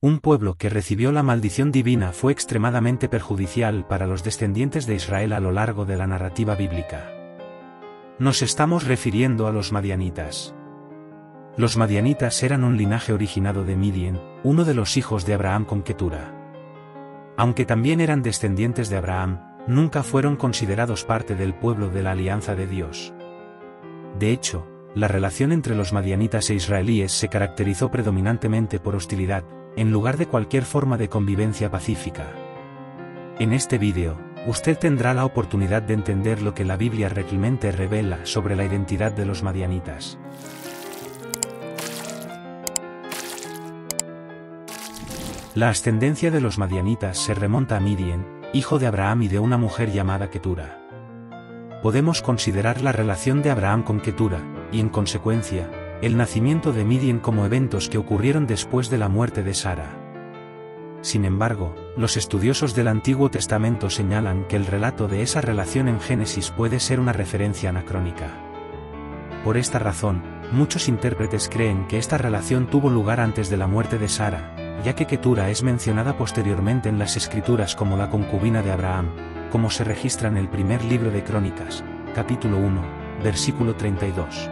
Un pueblo que recibió la maldición divina fue extremadamente perjudicial para los descendientes de Israel a lo largo de la narrativa bíblica. Nos estamos refiriendo a los madianitas. Los madianitas eran un linaje originado de Midian, uno de los hijos de Abraham con Ketura. Aunque también eran descendientes de Abraham, nunca fueron considerados parte del pueblo de la alianza de Dios. De hecho, la relación entre los madianitas e israelíes se caracterizó predominantemente por hostilidad, en lugar de cualquier forma de convivencia pacífica. En este vídeo, usted tendrá la oportunidad de entender lo que la Biblia realmente revela sobre la identidad de los madianitas. La ascendencia de los madianitas se remonta a Midian, hijo de Abraham y de una mujer llamada Ketura. Podemos considerar la relación de Abraham con Ketura, y en consecuencia, el nacimiento de Midian como eventos que ocurrieron después de la muerte de Sara. Sin embargo, los estudiosos del Antiguo Testamento señalan que el relato de esa relación en Génesis puede ser una referencia anacrónica. Por esta razón, muchos intérpretes creen que esta relación tuvo lugar antes de la muerte de Sara, ya que Ketura es mencionada posteriormente en las Escrituras como la concubina de Abraham, como se registra en el primer libro de Crónicas, capítulo 1, versículo 32.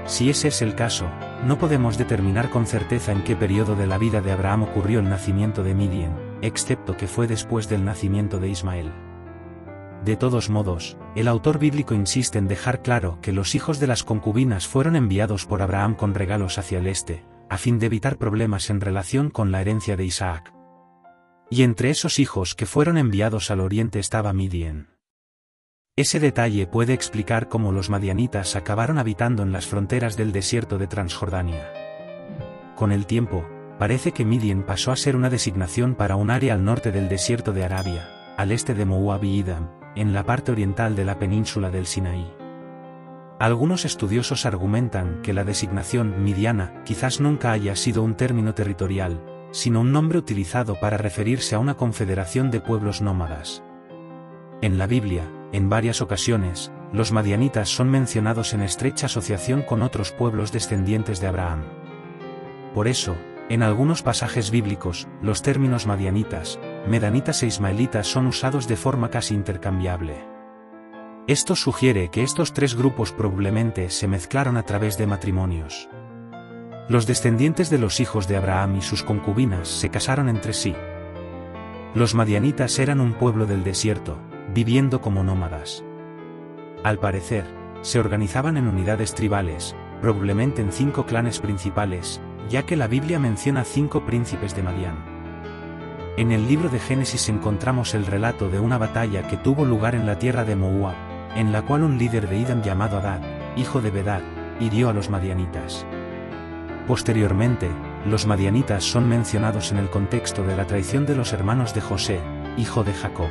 Si ese es el caso, no podemos determinar con certeza en qué periodo de la vida de Abraham ocurrió el nacimiento de Midian, excepto que fue después del nacimiento de Ismael. De todos modos, el autor bíblico insiste en dejar claro que los hijos de las concubinas fueron enviados por Abraham con regalos hacia el este, a fin de evitar problemas en relación con la herencia de Isaac. Y entre esos hijos que fueron enviados al oriente estaba Midian. Ese detalle puede explicar cómo los madianitas acabaron habitando en las fronteras del desierto de Transjordania. Con el tiempo, parece que Midian pasó a ser una designación para un área al norte del desierto de Arabia, al este de Moab y Edom, en la parte oriental de la península del Sinaí. Algunos estudiosos argumentan que la designación midiana quizás nunca haya sido un término territorial, sino un nombre utilizado para referirse a una confederación de pueblos nómadas. En la Biblia, en varias ocasiones, los madianitas son mencionados en estrecha asociación con otros pueblos descendientes de Abraham. Por eso, en algunos pasajes bíblicos, los términos madianitas, medanitas e ismaelitas son usados de forma casi intercambiable. Esto sugiere que estos tres grupos probablemente se mezclaron a través de matrimonios. Los descendientes de los hijos de Abraham y sus concubinas se casaron entre sí. Los madianitas eran un pueblo del desierto, viviendo como nómadas. Al parecer, se organizaban en unidades tribales, probablemente en 5 clanes principales, ya que la Biblia menciona 5 príncipes de Madián. En el libro de Génesis encontramos el relato de una batalla que tuvo lugar en la tierra de Moab, en la cual un líder de Edom llamado Hadad, hijo de Bedad, hirió a los madianitas. Posteriormente, los madianitas son mencionados en el contexto de la traición de los hermanos de José, hijo de Jacob.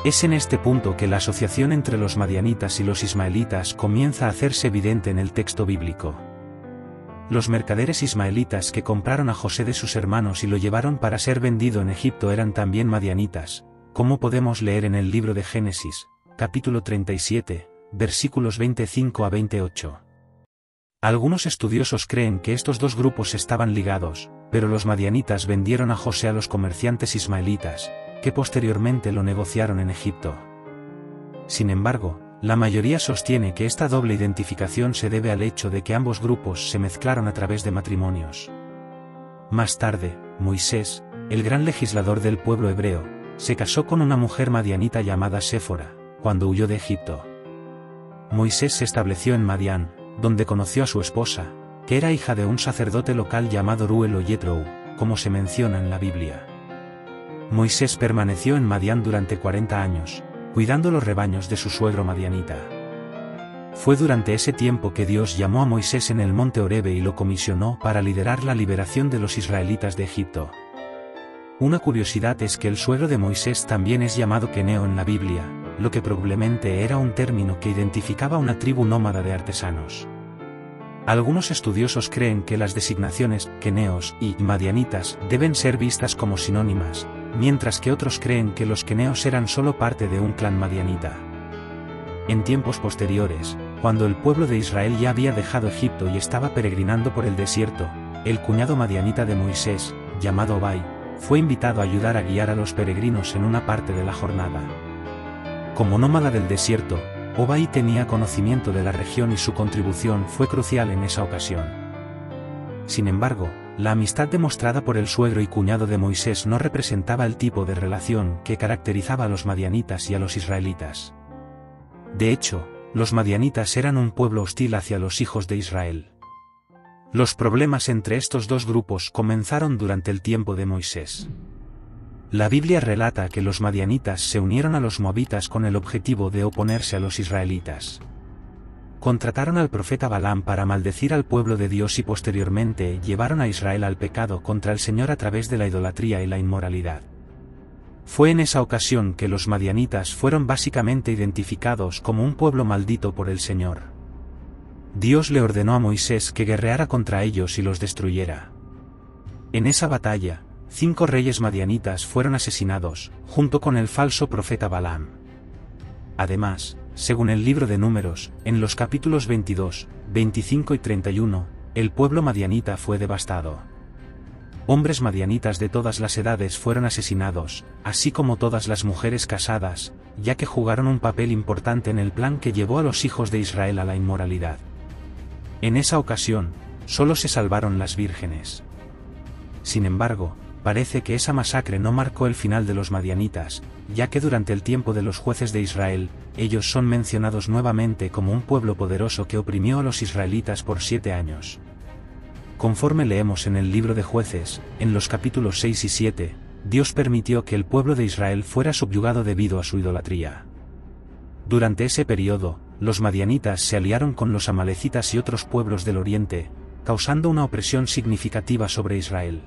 Es en este punto que la asociación entre los madianitas y los ismaelitas comienza a hacerse evidente en el texto bíblico. Los mercaderes ismaelitas que compraron a José de sus hermanos y lo llevaron para ser vendido en Egipto eran también madianitas, como podemos leer en el libro de Génesis, capítulo 37, versículos 25 a 28. Algunos estudiosos creen que estos dos grupos estaban ligados, pero los madianitas vendieron a José a los comerciantes ismaelitas, que posteriormente lo negociaron en Egipto. Sin embargo, la mayoría sostiene que esta doble identificación se debe al hecho de que ambos grupos se mezclaron a través de matrimonios. Más tarde, Moisés, el gran legislador del pueblo hebreo, se casó con una mujer madianita llamada Séfora, cuando huyó de Egipto. Moisés se estableció en Madián, donde conoció a su esposa, que era hija de un sacerdote local llamado Ruel o Jethro, como se menciona en la Biblia. Moisés permaneció en Madián durante 40 años, cuidando los rebaños de su suegro madianita. Fue durante ese tiempo que Dios llamó a Moisés en el monte Horebe y lo comisionó para liderar la liberación de los israelitas de Egipto. Una curiosidad es que el suegro de Moisés también es llamado queneo en la Biblia, lo que probablemente era un término que identificaba una tribu nómada de artesanos. Algunos estudiosos creen que las designaciones queneos y madianitas deben ser vistas como sinónimas, mientras que otros creen que los queneos eran solo parte de un clan madianita. En tiempos posteriores, cuando el pueblo de Israel ya había dejado Egipto y estaba peregrinando por el desierto, el cuñado madianita de Moisés, llamado Obai, fue invitado a ayudar a guiar a los peregrinos en una parte de la jornada. Como nómada del desierto, Obai tenía conocimiento de la región y su contribución fue crucial en esa ocasión. Sin embargo, la amistad demostrada por el suegro y cuñado de Moisés no representaba el tipo de relación que caracterizaba a los madianitas y a los israelitas. De hecho, los madianitas eran un pueblo hostil hacia los hijos de Israel. Los problemas entre estos dos grupos comenzaron durante el tiempo de Moisés. La Biblia relata que los madianitas se unieron a los moabitas con el objetivo de oponerse a los israelitas. Contrataron al profeta Balaam para maldecir al pueblo de Dios y posteriormente llevaron a Israel al pecado contra el Señor a través de la idolatría y la inmoralidad. Fue en esa ocasión que los madianitas fueron básicamente identificados como un pueblo maldito por el Señor. Dios le ordenó a Moisés que guerreara contra ellos y los destruyera. En esa batalla, 5 reyes madianitas fueron asesinados, junto con el falso profeta Balaam. Además, según el libro de Números, en los capítulos 22, 25 y 31, el pueblo madianita fue devastado. Hombres madianitas de todas las edades fueron asesinados, así como todas las mujeres casadas, ya que jugaron un papel importante en el plan que llevó a los hijos de Israel a la inmoralidad. En esa ocasión, solo se salvaron las vírgenes. Sin embargo, parece que esa masacre no marcó el final de los madianitas, ya que durante el tiempo de los jueces de Israel, ellos son mencionados nuevamente como un pueblo poderoso que oprimió a los israelitas por 7 años. Conforme leemos en el libro de Jueces, en los capítulos 6 y 7, Dios permitió que el pueblo de Israel fuera subyugado debido a su idolatría. Durante ese periodo, los madianitas se aliaron con los amalecitas y otros pueblos del oriente, causando una opresión significativa sobre Israel.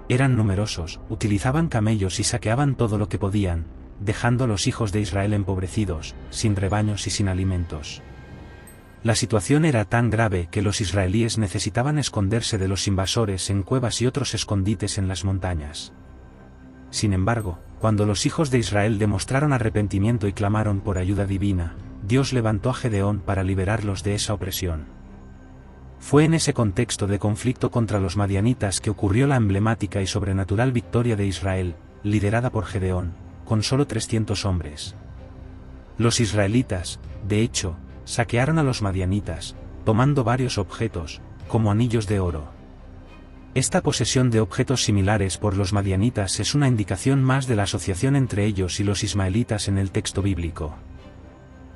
Eran numerosos, utilizaban camellos y saqueaban todo lo que podían, dejando a los hijos de Israel empobrecidos, sin rebaños y sin alimentos. La situación era tan grave que los israelíes necesitaban esconderse de los invasores en cuevas y otros escondites en las montañas. Sin embargo, cuando los hijos de Israel demostraron arrepentimiento y clamaron por ayuda divina, Dios levantó a Gedeón para liberarlos de esa opresión. Fue en ese contexto de conflicto contra los madianitas que ocurrió la emblemática y sobrenatural victoria de Israel, liderada por Gedeón, con solo 300 hombres. Los israelitas, de hecho, saquearon a los madianitas, tomando varios objetos, como anillos de oro. Esta posesión de objetos similares por los madianitas es una indicación más de la asociación entre ellos y los ismaelitas en el texto bíblico.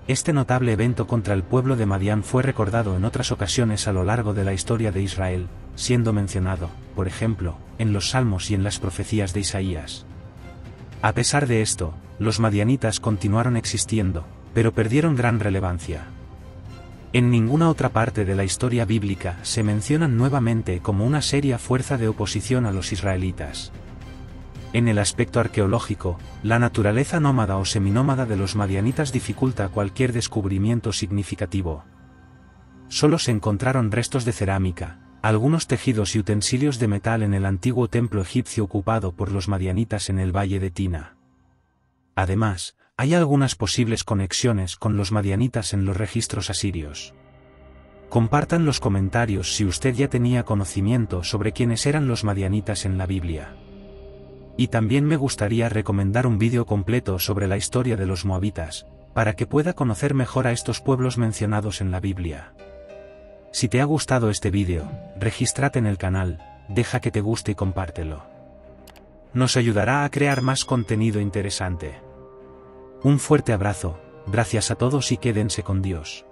Este notable evento contra el pueblo de Madián fue recordado en otras ocasiones a lo largo de la historia de Israel, siendo mencionado, por ejemplo, en los Salmos y en las profecías de Isaías. A pesar de esto, los madianitas continuaron existiendo, pero perdieron gran relevancia. En ninguna otra parte de la historia bíblica se mencionan nuevamente como una seria fuerza de oposición a los israelitas. En el aspecto arqueológico, la naturaleza nómada o seminómada de los madianitas dificulta cualquier descubrimiento significativo. Solo se encontraron restos de cerámica, algunos tejidos y utensilios de metal en el antiguo templo egipcio ocupado por los madianitas en el valle de Tina. Además, hay algunas posibles conexiones con los madianitas en los registros asirios. Compartan los comentarios si usted ya tenía conocimiento sobre quiénes eran los madianitas en la Biblia. Y también me gustaría recomendar un vídeo completo sobre la historia de los moabitas, para que pueda conocer mejor a estos pueblos mencionados en la Biblia. Si te ha gustado este vídeo, regístrate en el canal, deja que te guste y compártelo. Nos ayudará a crear más contenido interesante. Un fuerte abrazo, gracias a todos y quédense con Dios.